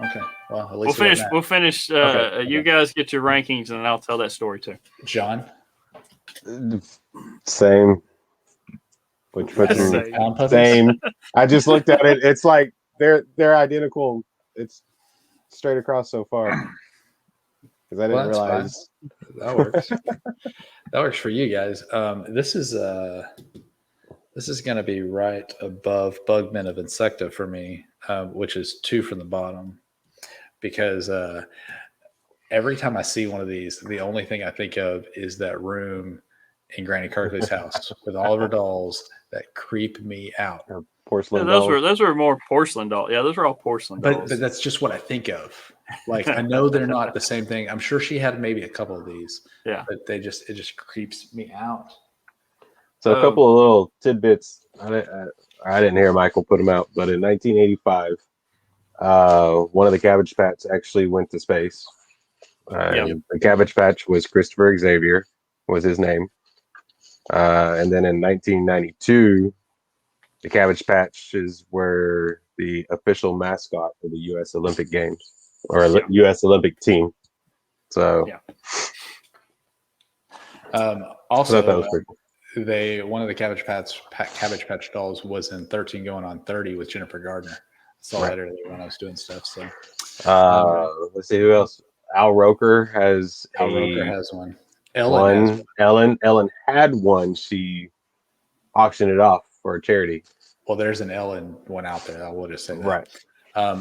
Okay. Well, at least we'll finish. Okay. You guys get your rankings, and I'll tell that story too. John. Same. Which same. I just looked at it. It's like they're identical. It's straight across so far. Because I didn't realize that works. That works for you guys. This is going to be right above Bugman of Insecta for me, which is 2 from the bottom. Because every time I see one of these, the only thing I think of is that room in Granny Kirkley's house with all of her dolls that creep me out. Or porcelain dolls. Those were more porcelain dolls. Yeah, those are all porcelain dolls. But that's just what I think of. Like, I know they're not the same thing. I'm sure she had maybe a couple of these. Yeah. But it just creeps me out. So a couple of little tidbits. I didn't hear Michael put them out, but in 1985, one of the Cabbage Patch actually went to space. The Cabbage Patch was Christopher Xavier, was his name. And then in 1992, the Cabbage Patches were the official mascot for the U.S. Olympic Games or U.S. Olympic team. So, also, that was pretty cool. One of the Cabbage Patch dolls was in 13 going on 30 with Jennifer Gardner. Saw that earlier when I was doing stuff. So, let's see who else. Al Roker has one. Ellen had one. She auctioned it off for a charity. Well, there's an Ellen one out there. I will just say that. Right.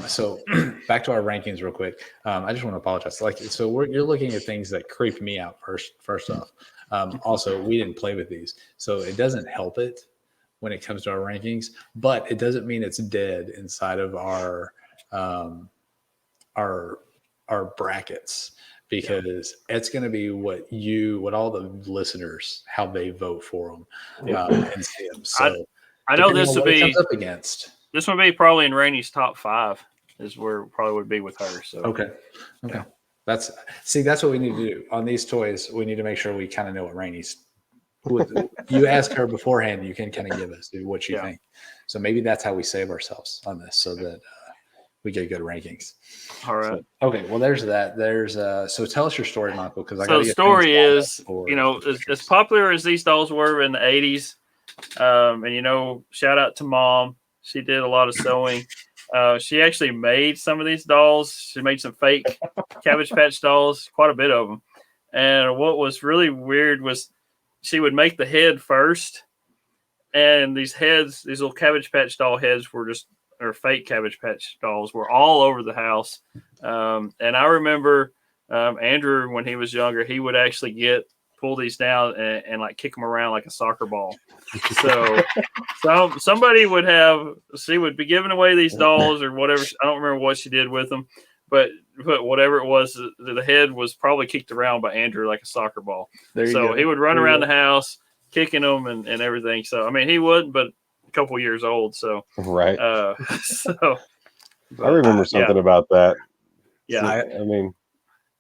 So back to our rankings real quick. I just want to apologize. You're looking at things that creep me out first off. Also, we didn't play with these, so it doesn't help it when it comes to our rankings, but it doesn't mean it's dead inside of our brackets, because it's going to be what all the listeners, how they vote for them and see them. So I know this would be comes up against. This would be probably in Rainey's top 5 is where it probably would be with her. So Okay. That's what we need to do on these toys. We need to make sure we kind of know what Rainey's. You ask her beforehand, you can kind of give us what you think. So maybe that's how we save ourselves on this, so that we get good rankings. All right. So, okay. Well, there's that. There's so tell us your story, Michael, because the story is, as popular as these dolls were in the 80s, and shout out to Mom. She did a lot of sewing. She actually made some of these dolls. She made some fake Cabbage Patch dolls, quite a bit of them. And what was really weird was she would make the head first, and these little Cabbage Patch doll heads or fake Cabbage Patch dolls were all over the house. And I remember Andrew, when he was younger, he would actually pull these down and like kick them around like a soccer ball. So somebody she would be giving away these dolls or whatever. I don't remember what she did with them, but whatever it was, the head was probably kicked around by Andrew like a soccer ball. So he would run around the house kicking them and everything. So, I mean, he wouldn't, but a couple years old. So, right. I remember something about that. Yeah. I mean,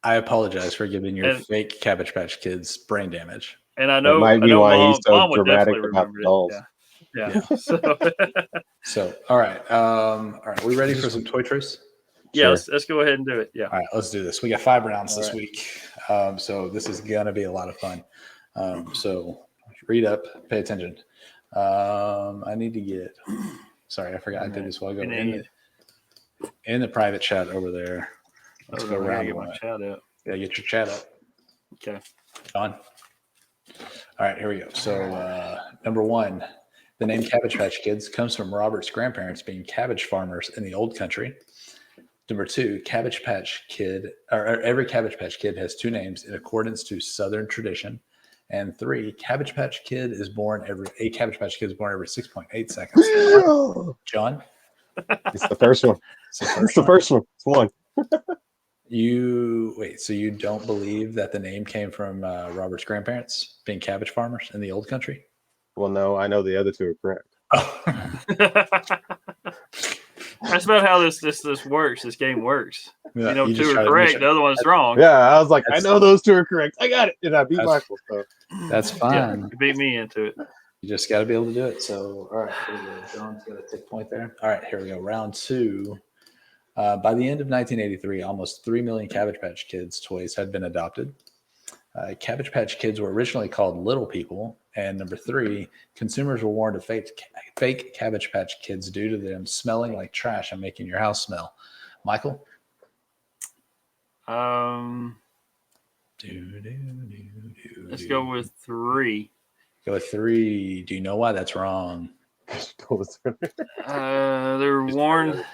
I apologize for giving your fake Cabbage Patch Kids brain damage. And I know, might be why Mom, he's so Mom would dramatic definitely about remember dolls. it. Yeah. So, all right. We ready for some toy truths? Yeah, Sure. let's go ahead and do it. Yeah. All right, let's do this. We got 5 rounds this week. So this is going to be a lot of fun. So read up, pay attention. I need to get, sorry, I forgot I did this while ago. In the private chat over there. Let's go around. Get my chat up. Yeah, get your chat up. Okay. On. All right, here we go. So number 1, the name Cabbage Patch Kids comes from Robert's grandparents being cabbage farmers in the old country. Number 2, Cabbage Patch Kid, or every Cabbage Patch Kid has 2 names in accordance to Southern tradition. And 3, Cabbage Patch Kid is born every 6.8 seconds. John? It's the first one. It's the first one. It's 1. So you don't believe that the name came from Robert's grandparents being cabbage farmers in the old country? Well, no, I know the other 2 are correct. That's about how this works. This game works. Yeah, 2 are correct, the other one's wrong. Yeah, I was like, I know those 2 are correct. I got it. And I beat Michael. So. That's fine. Yeah, you beat me into it. You just got to be able to do it. So, all right, here we go. John's got a tick point there. All right, here we go. Round 2. By the end of 1983, almost 3 million Cabbage Patch Kids toys had been adopted. Cabbage Patch Kids were originally called Little People. And number 3, consumers were warned of fake Cabbage Patch Kids due to them smelling like trash and making your house smell. Michael? Let's go with 3. Go with 3. Do you know why that's wrong? They're warned.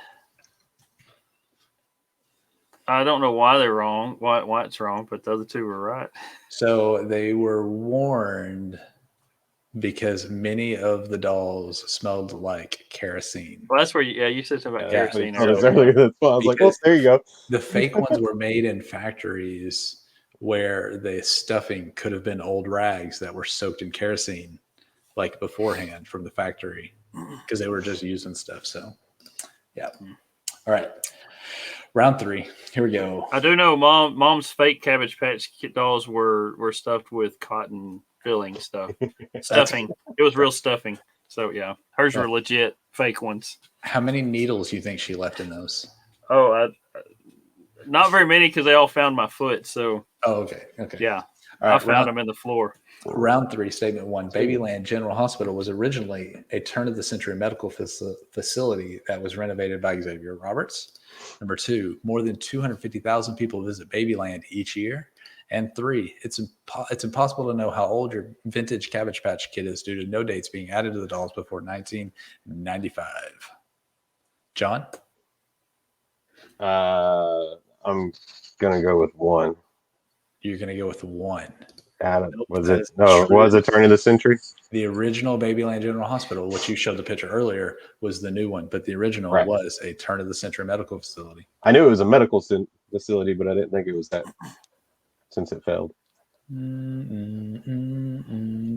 I don't know why they're wrong, why it's wrong, but the other 2 were right. So they were warned because many of the dolls smelled like kerosene. Well, that's where you said something about kerosene. Earlier. That's why I was like, well, there you go. The fake ones were made in factories where the stuffing could have been old rags that were soaked in kerosene, like beforehand from the factory, because they were just using stuff. So, yeah. All right. Round 3. Here we go. I do know Mom's fake Cabbage Patch dolls were stuffed with cotton filling stuffing. It was real stuffing. So yeah, hers were legit fake ones. How many needles do you think she left in those? Oh, not very many because they all found my foot. So. Oh, okay. Yeah, all right, I found them in the floor. Round 3, statement 1. Babyland General Hospital was originally a turn-of-the-century medical facility that was renovated by Xavier Roberts. Number 2, more than 250,000 people visit Babyland each year. And 3, it's impossible to know how old your vintage Cabbage Patch Kid is due to no dates being added to the dolls before 1995. John? I'm going to go with 1. You're going to go with 1. Adam, was it? No, it was a turn of the century. The original Babyland General Hospital, which you showed the picture earlier, was the new one, but the original was a turn of the century medical facility. I knew it was a medical facility, but I didn't think it was that. since it failed.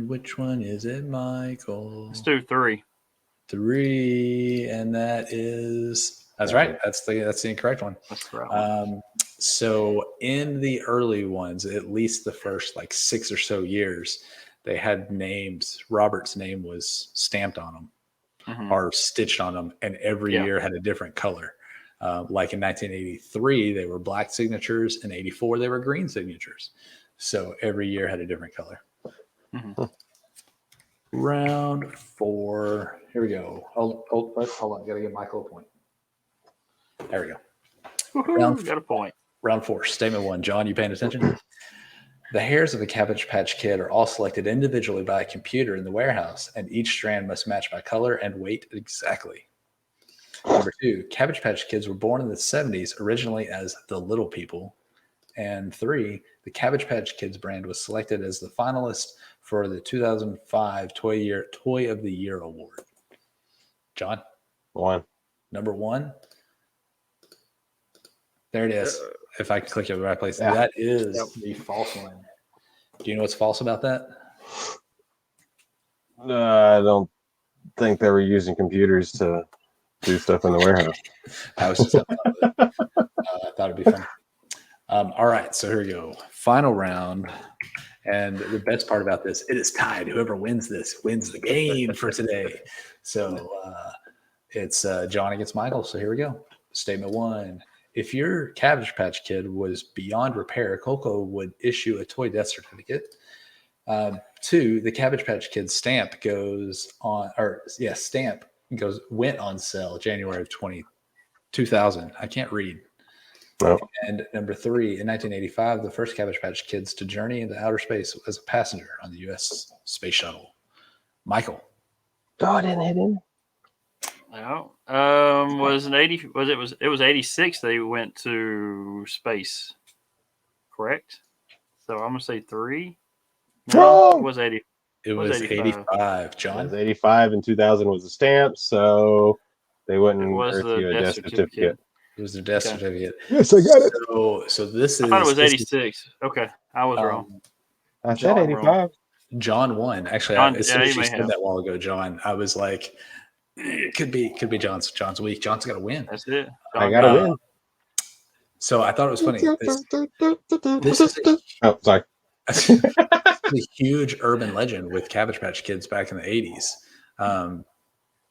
Which one is it, Michael? Let's do 3. 3, and that's right. That's the incorrect one. That's the right one. So in the early ones, at least the first like 6 or so years, they had names. Robert's name was stamped on them or stitched on them, and every year had a different color. Like in 1983, they were black signatures. In 84, they were green signatures. So every year had a different color. Round 4. Here we go. Hold on. Got to give Michael a point. There we go. Got a point. Round 4. Statement 1. John, you paying attention? The hairs of a Cabbage Patch Kid are all selected individually by a computer in the warehouse, and each strand must match by color and weight exactly. Number 2. Cabbage Patch Kids were born in the 70s, originally as the Little People. And 3. The Cabbage Patch Kids brand was selected as the finalist for the 2005 Toy of the Year award. John? 1. Number 1. There it is. If I can click it in the right place. Yeah. That is the false one. Do you know what's false about that? I don't think they were using computers to do stuff in the warehouse. I was just I thought it'd be fun. All right, so here we go. Final round. And the best part about this, it is tied. Whoever wins this wins the game for today. So it's John against Michael. So here we go. Statement 1. If your Cabbage Patch Kid was beyond repair, Coco would issue a toy death certificate. 2, the Cabbage Patch Kids stamp went on sale January of 2000. I can't read. No. And number 3, in 1985, the first Cabbage Patch Kids to journey into outer space as a passenger on the U.S. space shuttle. Michael. Oh, I didn't hit him. No. It was 86 they went to space. Correct? So I'm gonna say 3. Wrong! It was 80. It was 85. John? It was 85 and 2000 was a stamp, so they wouldn't It was earth the you a death death certificate. It was their death certificate. Yes, I got it. So this is. I thought it was 86. Okay, I was wrong. I said John 85. John won. Actually, as soon as you said that a while ago, John, I was like, it could be John's week. John's got to win. That's it. I got to win. So I thought it was funny. This is Oh, sorry. a huge urban legend with Cabbage Patch Kids back in the 80s.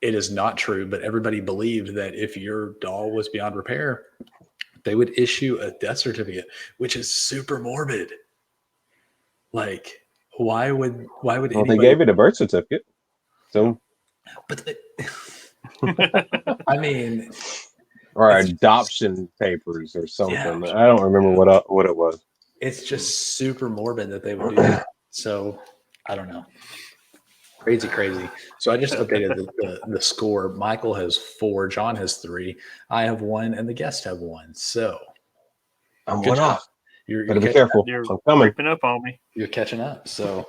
It is not true, but everybody believed that if your doll was beyond repair, they would issue a death certificate, which is super morbid. Like, why would They gave it a birth certificate. So, but I mean, or adoption papers or something. Yeah. I don't remember what it was. It's just super morbid that they would do that. So I don't know. Crazy. So I just updated the score. Michael has 4, John has 3, I have 1, and the guests have 1. So I'm one off. You're Better be careful. I'm coming. Creeping up on me. You're catching up. So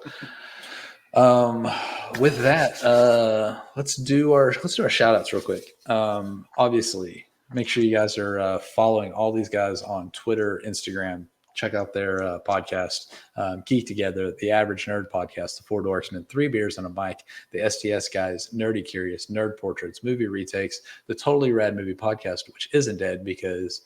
with that, let's do our shout outs real quick. Obviously, make sure you guys are following all these guys on Twitter, Instagram. Check out their podcast, Geek Together, the Average Nerd Podcast, the 4 Dorks and 3 Beers on a Mic, the STS Guys, Nerdy Curious, Nerd Portraits, Movie Retakes, the Totally Rad Movie Podcast, which isn't dead because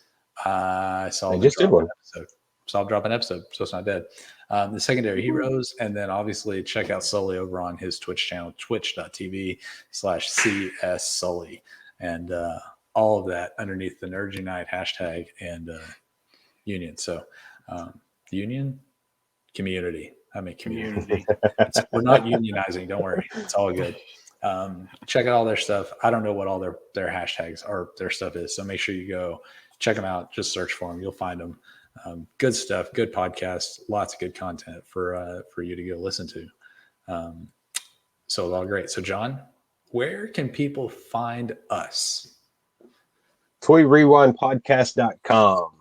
I saw just did one episode. Saw drop an episode, so it's not dead. The Secondary Heroes, and then obviously check out Sully over on his Twitch channel, twitch.tv/CS Sully, and all of that underneath the Nerd Unite hashtag and union. So union community. I mean community. We're not unionizing. Don't worry. It's all good. Check out all their stuff. I don't know what all their hashtags or their stuff is. So make sure you go check them out. Just search for them. You'll find them. Good stuff. Good podcast. Lots of good content for you to go listen to. So it's all great. So John, where can people find us? ToyRewindPodcast.com.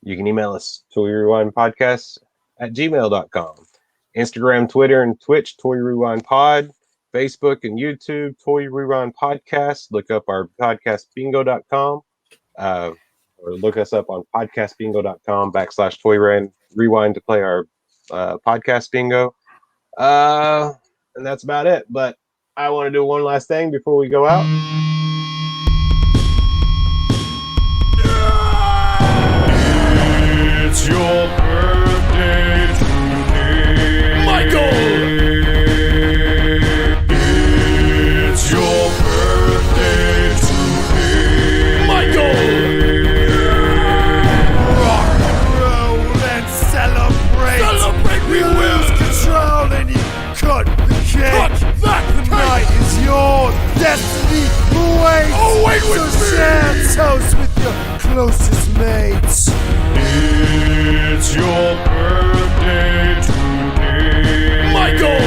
You can email us toyrewindpodcast@gmail.com. Instagram, Twitter, and Twitch, Toy Rewind Pod. Facebook and YouTube, Toy Rewind Podcast. Look up our podcastbingo.com or look us up on podcastbingo.com /Toy Rewind to play our podcast bingo. And that's about it. But I want to do one last thing before we go out. It's your birthday today, Michael. It's your birthday today, Michael. Rock and roll and celebrate. Celebrate. We lose control and you cut the cake. Cut that the night is your destiny. Wait. Oh, wait with me. Share toast with your closest mates. It's your birthday today, Michael.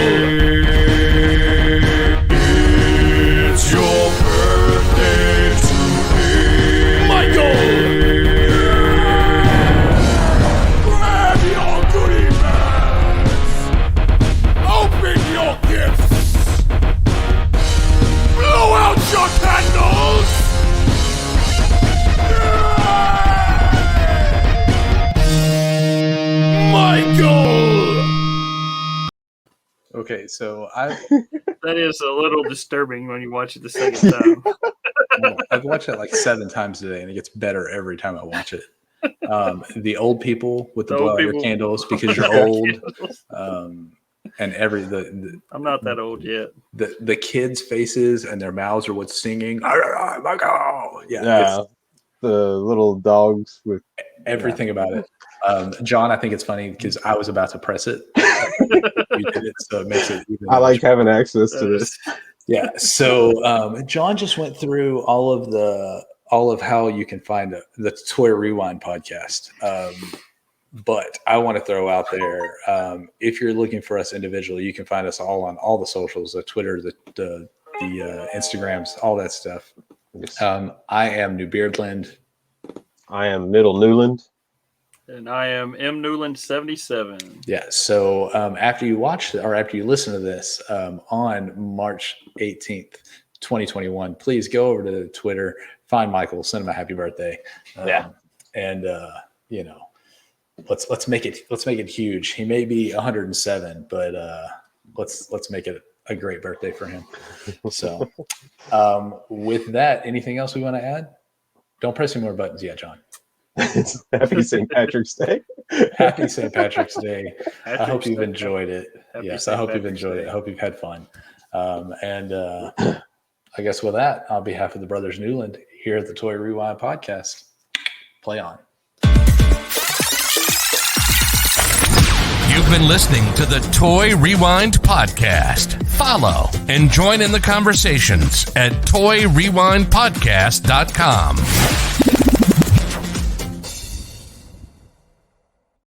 It's your birthday today, Michael. Grab your goodie bags. Open your gifts. Blow out your candles. Michael! Okay, so That is a little disturbing when you watch it the second time. I've watched it like 7 times today, and it gets better every time I watch it. The old people with the blow out your candles because you're old, and I'm not that old yet. The kids' faces and their mouths are what's singing. Michael, Yeah, the little dogs with everything about it. John, I think it's funny because I was about to press it. You did it, so it makes it even I like having access to this. Yeah. So John just went through all of how you can find the Toy Rewind podcast. But I want to throw out there, if you're looking for us individually, you can find us all on all the socials, the Twitter, the Instagrams, all that stuff. Yes. I am New Beardland. I am Middle Newland. And I am M. Newland 77. Yeah. So after you watch or after you listen to this on March 18th, 2021, please go over to Twitter, find Michael, send him a happy birthday. And let's make it huge. He may be 107, but let's make it a great birthday for him. So with that, anything else we want to add? Don't press any more buttons yet, John. Happy St. Patrick's Day. Happy St. Patrick's Day. I hope you've Day. enjoyed it. Happy Yes, St. I hope you've Patrick's enjoyed Day. it. I hope you've had fun. And I guess with that, on behalf of the Brothers Newland here at the Toy Rewind podcast, play on. You've been listening to the Toy Rewind podcast. Follow and join in the conversations at toyrewindpodcast.com.